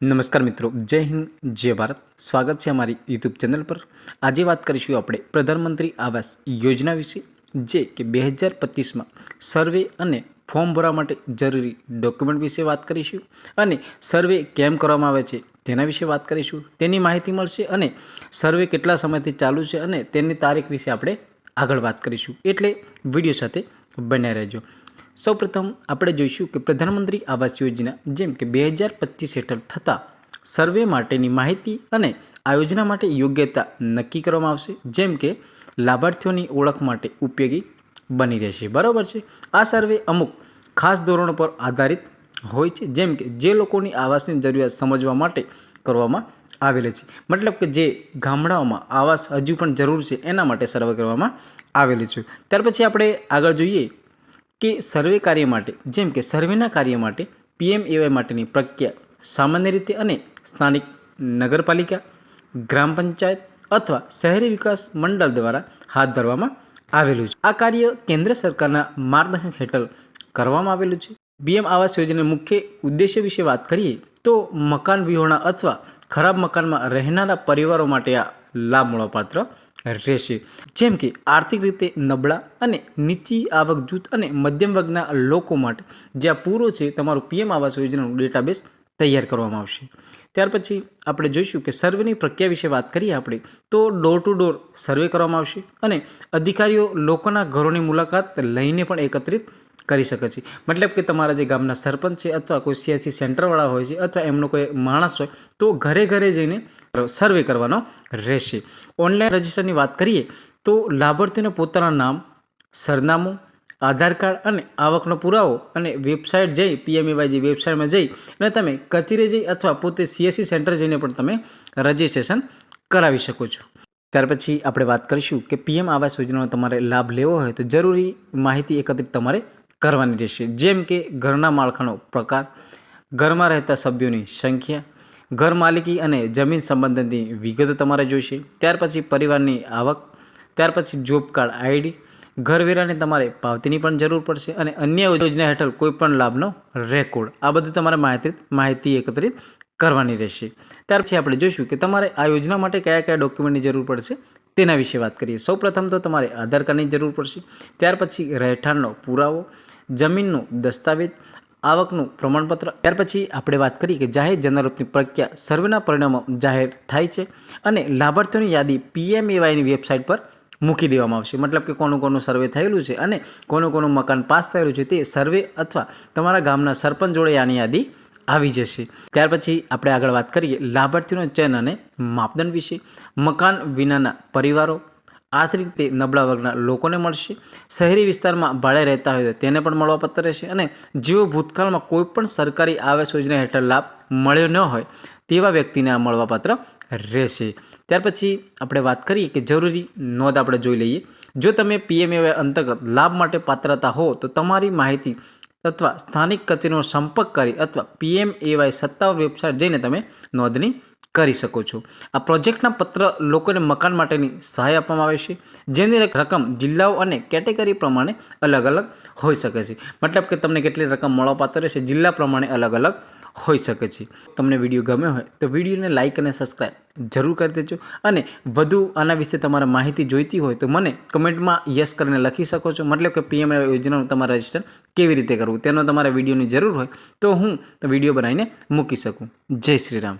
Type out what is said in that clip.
નમસ્કાર મિત્રો, જય હિન્દ, જય ભારત. સ્વાગત છે અમારી યુટ્યુબ ચેનલ પર. આજે વાત કરીશું આપણે પ્રધાનમંત્રી આવાસ યોજના વિશે, જે કે 2025માં સર્વે અને ફોર્મ ભરવા માટે જરૂરી ડોક્યુમેન્ટ વિશે વાત કરીશું અને સર્વે કેમ કરવામાં આવે છે તેના વિશે વાત કરીશું. તેની માહિતી મળશે અને સર્વે કેટલા સમયથી ચાલુ છે અને તેની તારીખ વિશે આપણે આગળ વાત કરીશું. એટલે વિડીયો સાથે બન્યા રહેજો. સૌપ્રથમ આપણે જોઈશું કે પ્રધાનમંત્રી આવાસ યોજના જેમ કે 2025 હેઠળ થતા સર્વે માટેની માહિતી અને આ યોજના માટે યોગ્યતા નક્કી કરવામાં આવશે, જેમ કે લાભાર્થીઓની ઓળખ માટે ઉપયોગી બની રહેશે. બરાબર છે. આ સર્વે અમુક ખાસ ધોરણો પર આધારિત હોય છે, જેમ કે જે લોકોની આવાસની જરૂરિયાત સમજવા માટે કરવામાં આવેલી છે. મતલબ કે જે ગામડાઓમાં આવાસ હજુ પણ જરૂર છે એના માટે સર્વે કરવામાં આવેલું છે. ત્યાર પછી આપણે આગળ જોઈએ કે સર્વે કાર્ય માટે, જેમ કે સર્વેના કાર્ય માટે PMAY માટેની પ્રક્રિયા સામાન્ય રીતે અને સ્થાનિક નગરપાલિકા, ગ્રામ પંચાયત અથવા શહેરી વિકાસ મંડળ દ્વારા હાથ ધરવામાં આવેલું છે. આ કાર્ય કેન્દ્ર સરકારના માર્ગદર્શન હેઠળ કરવામાં આવેલું છે. PM આવાસ યોજનાના મુખ્ય ઉદ્દેશ્ય વિશે વાત કરીએ તો મકાન વિહોણા અથવા ખરાબ મકાનમાં રહેનારા પરિવારો માટે આ લાભ મળવાપાત્ર રહેશે. જેમ કે આર્થિક રીતે નબળા અને નીચી આવક જૂથ અને મધ્યમ વર્ગના લોકો માટે જ્યાં પૂરો છે તમારું PM આવાસ યોજનાનું ડેટાબેઝ તૈયાર કરવામાં આવશે. ત્યાર પછી આપણે જોઈશું કે સર્વેની પ્રક્રિયા વિશે વાત કરીએ આપણે તો ડોર ટુ ડોર સર્વે કરવામાં આવશે અને અધિકારીઓ લોકોના ઘરોની મુલાકાત લઈને પણ એકત્રિત કરી શકે છે. મતલબ કે તમારા જે ગામના સરપંચ છે અથવા કોઈ CSC સેન્ટરવાળા હોય છે અથવા એમનો કોઈ માણસ હોય તો ઘરે ઘરે જઈને સર્વે કરવાનો રહેશે. ઓનલાઈન રજિસ્ટરની વાત કરીએ તો લાભાર્થીને પોતાના નામ, સરનામું, આધાર કાર્ડ અને આવકનો પુરાવો અને વેબસાઇટ જઈ PMAY જે વેબસાઇટમાં જઈ અને તમે કચેરી જઈ અથવા પોતે CSC સેન્ટર જઈને પણ તમે રજિસ્ટ્રેશન કરાવી શકો છો. ત્યાર પછી આપણે વાત કરીશું કે PM આવાસ યોજનાનો તમારે લાભ લેવો હોય તો જરૂરી માહિતી એકત્રિત તમારે કરવાની રહેશે, જેમ કે ઘરના માળખાનો પ્રકાર, ઘરમાં રહેતા સભ્યોની સંખ્યા, ઘર માલિકી અને જમીન સંબંધની વિગતો તમારે જોઈશે. ત્યાર પછી પરિવારની આવક, ત્યાર પછી જોબ કાર્ડ ID, ઘરવેરાની તમારે પાવતીની પણ જરૂર પડશે અને અન્ય યોજના હેઠળ કોઈ પણ લાભનો રેકોર્ડ. આ બધું તમારે માહિતી એકત્રિત કરવાની રહેશે. ત્યાર પછી આપણે જોઈશું કે તમારે આ યોજના માટે કયા કયા ડોક્યુમેન્ટની જરૂર પડશે તેના વિશે વાત કરીએ. સૌપ્રથમ તો તમારે આધાર કાર્ડની જરૂર પડશે. ત્યાર પછી રહેઠાણનો પુરાવો, જમીનનું દસ્તાવેજ, આવકનું પ્રમાણપત્ર. ત્યાર પછી આપણે વાત કરીએ કે જાહેર જનારોપની પ્રક્રિયા સર્વેના પરિણામો જાહેર થાય છે અને લાભાર્થીઓની યાદી PMAYની વેબસાઇટ પર મૂકી દેવામાં આવશે. મતલબ કે કોનું કોનું સર્વે થયેલું છે અને કોનું મકાન પાસ થયેલું છે તે સર્વે અથવા તમારા ગામના સરપંચ જોડે આની યાદી આવી જશે. ત્યાર પછી આપણે આગળ વાત કરીએ લાભાર્થીઓનો ચયન અને માપદંડ વિશે. મકાન વિનાના પરિવારો, આર્થિક રીતે નબળા વર્ગના લોકોને મળશે. શહેરી વિસ્તારમાં ભાડે રહેતા હોય તો તેને પણ મળવાપાત્ર રહેશે અને જેઓ ભૂતકાળમાં કોઈપણ સરકારી આવાસ યોજના હેઠળ લાભ મળ્યો ન હોય તેવા વ્યક્તિને આ મળવાપાત્ર રહેશે. ત્યાર પછી આપણે વાત કરીએ કે જરૂરી નોંધ આપણે જોઈ લઈએ. જો તમે PMAY અંતર્ગત લાભ માટે પાત્રતા હો તો તમારી માહિતી અથવા સ્થાનિક કચેરીનો સંપર્ક કરી અથવા PMAY સત્તાવાર વેબસાઇટ જઈને તમે નોંધણી કરી શકો છો. આ પ્રોજેક્ટના પત્ર લોકોને મકાન માટેની સહાય આપવામાં આવે છે, જેની રકમ જિલ્લાઓ અને કેટેગરી પ્રમાણે અલગ અલગ હોઈ શકે છે. મતલબ કે તમને કેટલી રકમ મળવાપાત્ર રહેશે જિલ્લા પ્રમાણે અલગ અલગ હોઈ શકે છે. તમને વિડીયો ગમ્યો હોય તો વિડીયોને લાઇક અને સબસ્ક્રાઈબ જરૂર કરી દેજો અને વધુ આના વિશે તમારે માહિતી જોઈતી હોય તો મને કમેન્ટમાં યસ કરીને લખી શકો છો. મતલબ કે PMAY યોજનાનું તમારે રજિસ્ટર કેવી રીતે કરવું તેનો તમારે વિડીયોની જરૂર હોય તો હું વિડીયો બનાવીને મૂકી શકું. જય શ્રી રામ.